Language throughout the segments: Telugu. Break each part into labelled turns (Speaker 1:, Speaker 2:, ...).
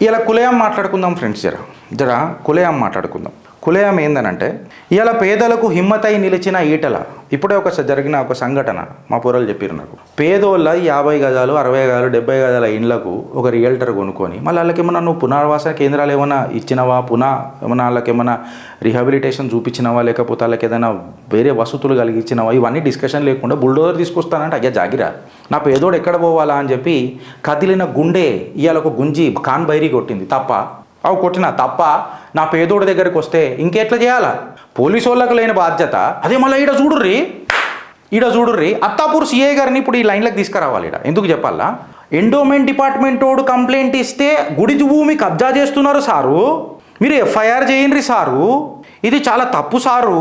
Speaker 1: ఇలా కులయం మాట్లాడుకుందాం ఫ్రెండ్స్, జర కులయం మాట్లాడుకుందాం. కులయం ఏందనంటే ఇలా పేదలకు హిమ్మతై నిలిచిన ఈటల. ఇప్పుడే జరిగిన ఒక సంఘటన మా పూర్వలు చెప్పారు నాకు. పేదోళ్ళ 50 గజాలు 60 గజాలు 70 గజాల ఇండ్లకు ఒక రియల్టర్ కొనుక్కొని మళ్ళీ వాళ్ళకి ఏమన్నా నువ్వు పునర్వాస కేంద్రాలు ఏమైనా ఇచ్చినవా, ఏమన్నా వాళ్ళకి ఏమైనా రిహాబిలిటేషన్ చూపించినవా, లేకపోతే వాళ్ళకి ఏదైనా వేరే వసతులు కలిగించినవా, ఇవన్నీ డిస్కషన్ లేకుండా బుల్డోజర్ తీసుకొస్తానంటే అయ్యా జాగిరా, నా పేదోడు ఎక్కడ పోవాలా అని చెప్పి కదిలిన గుండె ఇవాళ ఒక గుంజి ఖాన్ బైరీ కొట్టింది. తప్ప అవి కొట్టినా తప్ప నా పేదోడి దగ్గరికి వస్తే ఇంకెట్లా చేయాలా? పోలీసు వాళ్ళకు లేని బాధ్యత అదే. మళ్ళీ ఈడ చూడుర్రి అత్తాపూర్ సిఐ గారిని ఇప్పుడు ఈ లైన్లకు తీసుకురావాలి. ఎందుకు చెప్పాలా? ఎండోమెంట్ డిపార్ట్మెంట్ వాడు కంప్లైంట్ ఇస్తే గుడి భూమి కబ్జా చేస్తున్నారు సారు, మీరు ఎఫ్ఐఆర్ చేయండి సారు, ఇది చాలా తప్పు సారు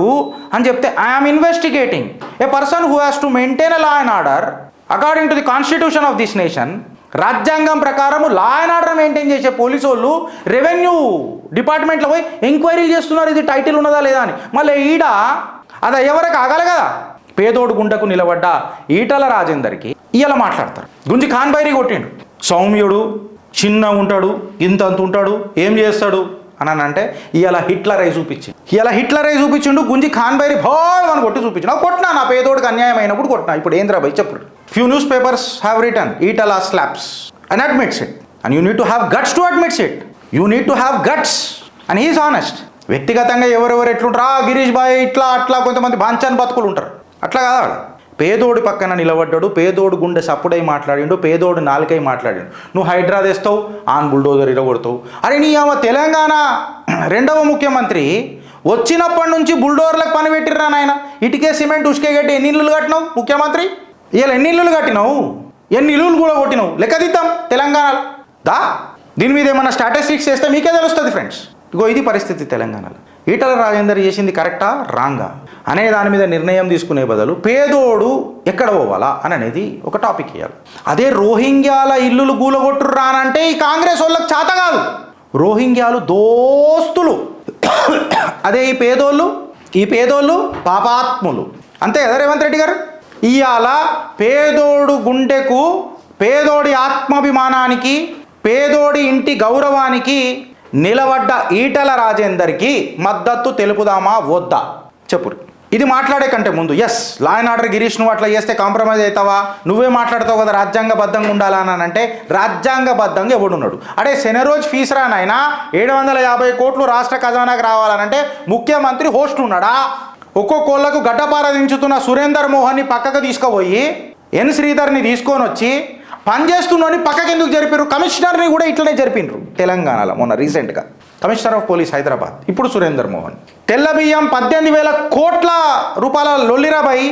Speaker 1: అని చెప్తే I'm investigating A person who has to maintain a law and order according to the constitution of this nation. రాజ్యాంగం ప్రకారం లా అండ్ ఆర్డర్ మెయింటైన్ చేసే పోలీసు వాళ్ళు రెవెన్యూ డిపార్ట్మెంట్లో పోయి ఎంక్వైరీలు చేస్తున్నారు ఇది టైటిల్ ఉన్నదా లేదా అని. మళ్ళీ ఈడ అది ఎవరికి ఆగాలి కదా. పేదోడు గుండెకు నిలబడ్డ ఈటల రాజేందర్కి ఇవాళ మాట్లాడతారు. గుంజి ఖాన్ బైరీ కొట్టిండు. సౌమ్యుడు, చిన్న ఉంటాడు, ఇంత ఉంటాడు, ఏం చేస్తాడు అని అంటే ఇవాళ హిట్లరై చూపించిండు. గుంజి ఖాన్ బైరీ భావం అని కొట్టి చూపించిండు. కొట్టినా నా పేదోడికి అన్యాయం అయినప్పుడు కొట్టినా. ఇప్పుడు ఏంద్రా భయ్ చెప్పు. Few newspapers have written Itala slaps and admits it, and you need to have guts to admit it. You need to have guts, and he is honest. వ్యక్తిగతంగా ఎవరెవరు ఎట్లుంటారా, గిరీష్ బాయ్ ఇట్లా అట్లా కొంతమంది బాంచాన్ బతుకులు ఉంటారు. అట్లా కాదా? పేదోడి పక్కన నిలబడ్డాడు, పేదోడు గుండె సప్పుడై మాట్లాడిండు, పేదోడు నాలుకై మాట్లాడిండు. నువ్వు హైడ్రా తెస్తావు, ఆన్ బుల్డోజర్ ఇరగొడతావు. అరే నీ తెలంగాణ రెండవ ముఖ్యమంత్రి వచ్చినప్పటి నుంచి బుల్డోజర్లకు పని పెట్టిర్రా నాయన. ఇటుకే సిమెంట్ ఉసుకే గట్టి ఎన్ని ఇల్లులు కట్టినావు ముఖ్యమంత్రి? ఇవాళ ఎన్ని ఇల్లులు కట్టినావు, ఎన్ని ఇల్లులు కూడా కొట్టినావు లెక్క తీద్దాం తెలంగాణలో. దీని మీద ఏమన్నా స్టాటిస్టిక్స్ చేస్తే మీకే తెలుస్తుంది ఫ్రెండ్స్. ఇది పరిస్థితి తెలంగాణలో. ఈటల రాజేందర్ చేసింది కరెక్టా రాంగా అనే దాని మీద నిర్ణయం తీసుకునే బదులు పేదోడు ఎక్కడ పోవాలా అని అనేది ఒక టాపిక్ ఇవ్వాలి. అదే రోహింగ్యాల ఇల్లులు గూలగొట్టుర్రా అని అంటే ఈ కాంగ్రెస్ వాళ్ళకి చేత కాదు. రోహింగ్యాలు దోస్తులు, అదే ఈ పేదోళ్ళు పాపాత్ములు. అంతే కదా రేవంత్ రెడ్డి గారు? ఇవాళ పేదోడు గుండెకు, పేదోడి ఆత్మాభిమానానికి, పేదోడి ఇంటి గౌరవానికి నిలబడ్డ ఈటల రాజేందర్కి మద్దతు తెలుపుదామా వద్దా చెప్పు. ఇది మాట్లాడే కంటే ముందు as law and order Girish నువ్వు అట్లా చేస్తే కాంప్రమైజ్ అవుతావా? నువ్వే మాట్లాడతావు కదా రాజ్యాంగబద్ధంగా ఉండాలని అంటే రాజ్యాంగబద్ధంగా ఎవడున్నాడు? అడే శనిరోజు ఫీజు రానైనా 750 కోట్లు రాష్ట్ర ఖజానాకు రావాలనంటే ముఖ్యమంత్రి హోస్ట్ ఉన్నాడా? ఒక్కొక్కళ్ళకు గడ్డపార దించుతున్న సురేందర్ మోహన్ని పక్కకు తీసుకుపోయి ఎన్ శ్రీధర్ని తీసుకొని వచ్చి పనిచేస్తున్నని పక్కకి ఎందుకు జరిపారు? కమిషనర్ని కూడా ఇట్లనే జరిపినారు తెలంగాణలో మొన్న రీసెంట్గా. కమిషనర్ ఆఫ్ పోలీస్ హైదరాబాద్, ఇప్పుడు సురేందర్ మోహన్. తెల్ల బియ్యం 18,000 కోట్ల రూపాయల లొల్లిరాబాయి.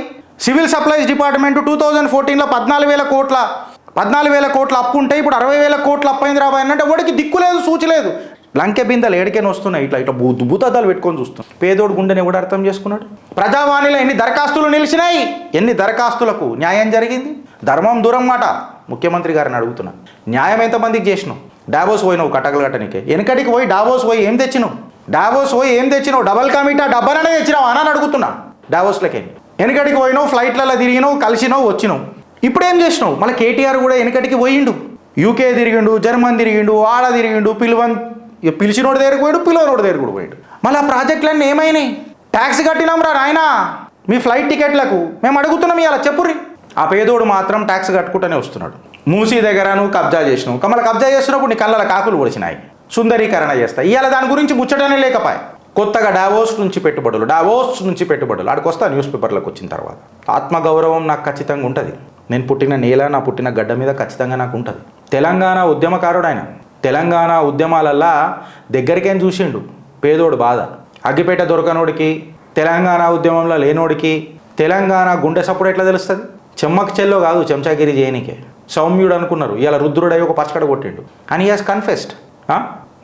Speaker 1: సివిల్ సప్లైస్ డిపార్ట్మెంట్ 2014లో 14,000 కోట్ల అప్పు ఉంటే ఇప్పుడు 60,000 కోట్ల అప్పు అయింది రాబాయి అంటే వాడికి దిక్కు లేదు, సూచి లేదు. లంకె బిందెలు ఏడికైనా వస్తున్నాయి, ఇట్లా భూతద్దాలు పెట్టుకొని చూస్తున్నాం. పేదోడు గుండెని కూడా అర్థం చేసుకున్నాడు. ప్రజావాణిలో ఎన్ని దరఖాస్తులు నిలిచినాయి, ఎన్ని దరఖాస్తులకు న్యాయం జరిగింది? ధర్మం దూరం మాట. ముఖ్యమంత్రి గారిని అడుగుతున్నా, న్యాయం ఎంతమందికి చేసినావు? డావోస్ పోయినావు కటకలు కట్టనికే. వెనకటికి పోయి డావోస్ పోయి ఏం తెచ్చినావు? డబల్ కమిటా డబ్బననే తెచ్చినావు అని అడుగుతున్నా. డావోస్లకే వెనకటికి పోయినావు, ఫ్లైట్లలో తిరిగినావు, కలిసినావు, వచ్చినావు. ఇప్పుడు ఏం చేసినావు? మళ్ళీ కేటీఆర్ కూడా వెనకటికి పోయిండు, యూకే తిరిగిండు, జర్మన్ తిరిగిండు, ఆడ తిరిగిండు, పిలిచినోడు దగ్గరకు పోయాడు, పిలవనోడు దగ్గర కూడా పోయాడు. మళ్ళీ ఆ ప్రాజెక్టులన్నీ ఏమైనాయి? ట్యాక్స్ కట్టినాం రా నాయన మీ ఫ్లైట్ టికెట్లకు, మేము అడుగుతున్నాం ఇలా చెప్పుర్రి. ఆ పేదోడు మాత్రం ట్యాక్స్ కట్టుకుంటూనే వస్తున్నాడు. మూసీ దగ్గర నువ్వు కబ్జా చేసినావు, మళ్ళీ కబ్జా చేస్తున్నప్పుడు నీ కళ్ళ కాకులు పొడిచినాయి, సుందరీకరణ చేస్తాయి. ఇవాళ దాని గురించి ముచ్చటనే లేకపోయా. కొత్తగా డావోస్ నుంచి పెట్టుబడులు ఆడికి వస్తా. న్యూస్ పేపర్లకు వచ్చిన తర్వాత ఆత్మగౌరవం నాకు ఖచ్చితంగా ఉంటుంది. నేను పుట్టిన నేల, నా పుట్టిన గడ్డ మీద ఖచ్చితంగా నాకు ఉంటుంది. తెలంగాణ ఉద్యమకారుడు ఆయన. తెలంగాణ ఉద్యమాలల్లా దగ్గరికేం చూసిండు పేదోడు బాధ. అగ్గిపేట దొరకనోడికి, తెలంగాణ ఉద్యమంలో లేనోడికి తెలంగాణ గుండె సప్పుడు ఎట్లా తెలుస్తుంది? చెమ్మక్ చెల్లో కాదు చెంచాగిరి చేయనికే. సౌమ్యుడు అనుకున్నారు, ఇలా రుద్రుడై ఒక పచ్చకడ కొట్టిండు అని హాస్ కన్ఫెస్డ్.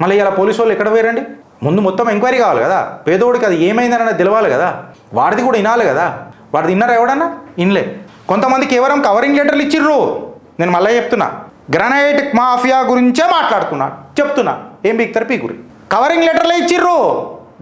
Speaker 1: మళ్ళీ ఇలా పోలీసు వాళ్ళు ఎక్కడ పోయారండి? ముందు మొత్తం ఎంక్వైరీ కావాలి కదా. పేదోడికి అది ఏమైందని తెలవాలి కదా. వాడిది కూడా వినాలి కదా. వాడిది విన్నారా ఎవడన్నా? ఇన్లే. కొంతమందికి కేవలం కవరింగ్ లెటర్లు ఇచ్చిర్రు. నేను మళ్ళీ చెప్తున్నా, గ్రానైట్ మాఫియా గురించే చెప్తున్నా. ఏం బిక్తారు పీకురి. కవరింగ్ లెటర్లే ఇచ్చిర్రు.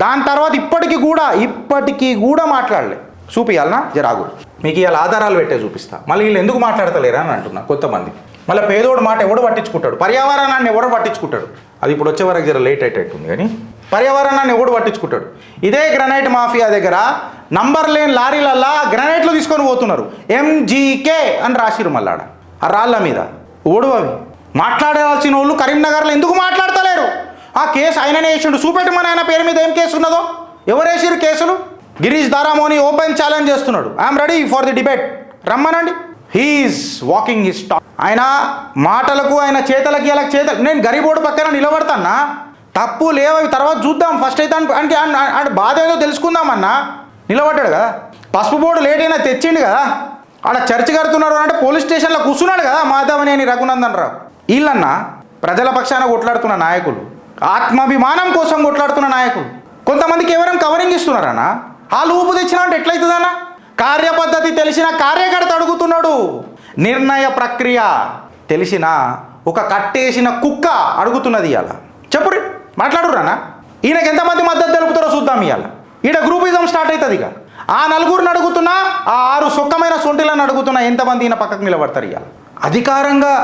Speaker 1: దాని తర్వాత ఇప్పటికీ కూడా మాట్లాడలే. చూపియాలనా జరాగు. మీకు ఇవాళ ఆధారాలు పెట్టే చూపిస్తా. మళ్ళీ వీళ్ళు ఎందుకు మాట్లాడతలేరా అని అంటున్నా కొంతమంది. మళ్ళీ పేదోడు మాట ఎవడు పట్టించుకుంటాడు? పర్యావరణాన్ని ఎవడు పట్టించుకుంటాడు? అది ఇప్పుడు వచ్చే వరకు జర లేట్ అయ్యేటట్టుంది కానీ పర్యావరణాన్ని ఎవడు పట్టించుకుంటాడు. ఇదే గ్రనైట్ మాఫియా దగ్గర నంబర్ లేని లారీలల్లా గ్రనైట్లు తీసుకొని పోతున్నారు. MGK అని రాసిరు మళ్ళాడ ఆ రాళ్ళ మీద. ఓడు అవి మాట్లాడాల్సిన వాళ్ళు కరీంనగర్లో ఎందుకు మాట్లాడతలేరు? ఆ కేసు ఆయననే వేసిండు, చూపెట్టమని ఆయన పేరు మీద ఏం కేసు ఉన్నదో. ఎవరు వేసిరు కేసులు? గిరీష్ దారామోని ఓపెన్ ఛాలెంజ్ చేస్తున్నాడు. I'm ready for the debate, రమ్మనండి. He's walking his talk. ఆయన మాటలకు ఆయన చేతలకి ఇలా నేను గరీబోడు పక్కన నిలబడతానా? తప్పు లేవవి తర్వాత చూద్దాం, ఫస్ట్ అయితే అంటే బాధ ఏదో తెలుసుకుందామన్నా. నిలబడ్డాడు కదా, పసుపు బోర్డు లేట్ అయినా తెచ్చిండు కదా, ఆడ చర్చ కడుతున్నారు అంటే పోలీస్ స్టేషన్లో కూర్చున్నాడు కదా మాధవనేని రఘునందన్ రావు. వీళ్ళన్నా ప్రజల పక్షాన కొట్లాడుతున్న నాయకులు, ఆత్మాభిమానం కోసం కొట్లాడుతున్న నాయకులు. కొంతమందికి ఎవరైనా కవరింగ్ ఇస్తున్నారన్నా, వాళ్ళు ఊపు తెచ్చినా అంటే ఎట్లయితుందన్నా? కార్యపద్ధతి తెలిసిన కార్యకర్త అడుగుతున్నాడు, నిర్ణయ ప్రక్రియ తెలిసిన ఒక కట్టేసిన కుక్క అడుగుతున్నది. ఇవాళ చెప్పురి, మాట్లాడురానా? ఈయనకి ఎంతమంది మద్దతు తెలుపుతారో చూద్దాం. ఇవాళ ఈడ గ్రూపిజం స్టార్ట్ అవుతుంది. ఇక ఆ నలుగురిని అడుగుతున్నా, ఆ 6 సొక్కమైన సొంటిలను అడుగుతున్నా ఎంతమంది ఈయన పక్కకు నిలబడతారు? ఇవాళ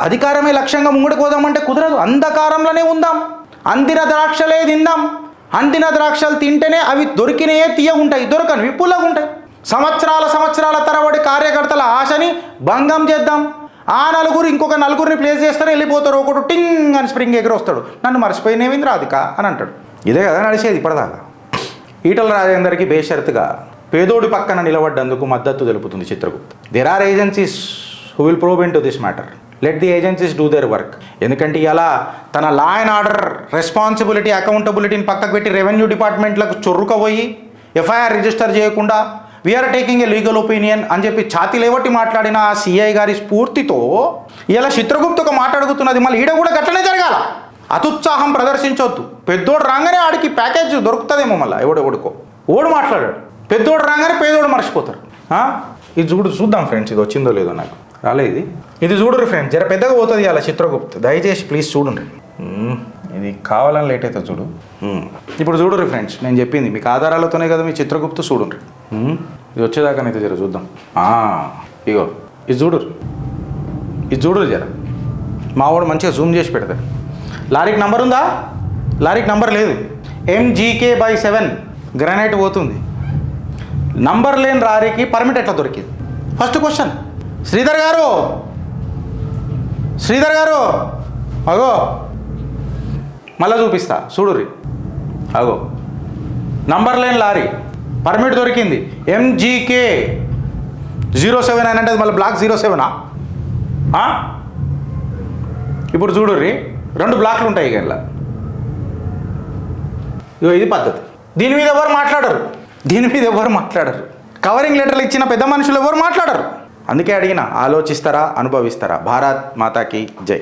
Speaker 1: అధికారమే లక్ష్యంగా ముంగడికి పోదామంటే కుదరదు. అంధకారంలోనే ఉందాం, అందిన ద్రాక్షలే తిందాం. అందిన ద్రాక్షలు తింటేనే అవి దొరికినయే తీయగుంటాయి, దొరకనివి పుల్లగుంటాయి. సంవత్సరాల తరబడి కార్యకర్తల ఆశని భంగం చేద్దాం. ఆ నలుగురు ఇంకొక నలుగురిని ప్లేస్ చేస్తారు, వెళ్ళిపోతారు. ఒకడు టింగ్ అని స్ప్రింగ్ ఎగిరొస్తాడు, నన్ను మర్చిపోయినేమింది రాధిక అని అంటాడు. ఇదే కదా నడిచేది ఇప్పటిదాకా. ఈటల రాజేందర్కి బేషరతుగా పేదోడి పక్కన నిలబడ్డందుకు మద్దతు తెలుపుతుంది Chitragupta. There are agencies who will probe into this matter. Let the agencies do their work. ఎందుకంటే ఇలా తన లా అండ్ ఆర్డర్ రెస్పాన్సిబిలిటీ, అకౌంటబిలిటీని పక్కకు పెట్టి రెవెన్యూ డిపార్ట్మెంట్లకు చొర్రుకపోయి ఎఫ్ఐఆర్ రిజిస్టర్ చేయకుండా we're taking a legal opinion అని చెప్పి ఛాతీ లేవట్టి మాట్లాడిన ఆ సిఐ గారి స్ఫూర్తితో ఇలా చిత్రగుప్త ఒక మాట అడుగుతున్నది. మళ్ళీ ఈడ కూడా గట్లనే జరగాల. అతుత్సాహం ప్రదర్శించొద్దు. పెద్దోడు రాగానే ఆడికి ప్యాకేజ్ దొరుకుతుందేమో. మళ్ళీ ఎవడెవడుకో ఓడు మాట్లాడాడు, పెద్దోడు రాగానే పేదోడు మర్చిపోతారు. ఇది చూద్దాం ఫ్రెండ్స్, ఇది వచ్చిందో లేదో నాకు రాలేదు. ఇది చూడరు ఫ్రెండ్స్, జర పెద్దగా పోతుంది అలా చిత్రగుప్త. దయచేసి ప్లీజ్ చూడండి. ఇది కావాలని లేట్ అవుతుంది చూడు. ఇప్పుడు చూడరు ఫ్రెండ్స్, నేను చెప్పింది మీకు ఆధారాలతోనే కదా మీ చిత్రగుప్త. చూడండి, ఇది వచ్చేదాకానైతే జర చూద్దాం. ఇగో ఇది చూడరు జర. మావాడు మంచిగా జూమ్ చేసి పెడతాడు. లారీకి నంబర్ ఉందా? లారీకి నంబర్ లేదు. MGK/7 గ్రానైట్ పోతుంది. నంబర్ లేని లారీకి పర్మిట్ ఎట్లా దొరికింది? First question. శ్రీధర్ గారు అగో మళ్ళీ చూపిస్తా చూడుర్రి. అగో నంబర్ లేని లారీ, పర్మిట్ దొరికింది. MGK/07 అని అంటే మళ్ళీ బ్లాక్ 07. ఇప్పుడు చూడుర్రి, 2 బ్లాక్లు ఉంటాయి ఇక ఇలా. ఇగో ఇది పద్ధతి. దీని మీద ఎవరు మాట్లాడరు. కవరింగ్ లెటర్లు ఇచ్చిన పెద్ద మనుషులు ఎవరు మాట్లాడరు. అందుకే అడిగిన, ఆలోచిస్తారా, అనుభవిస్తారా? భారత్ మాతాకి జై.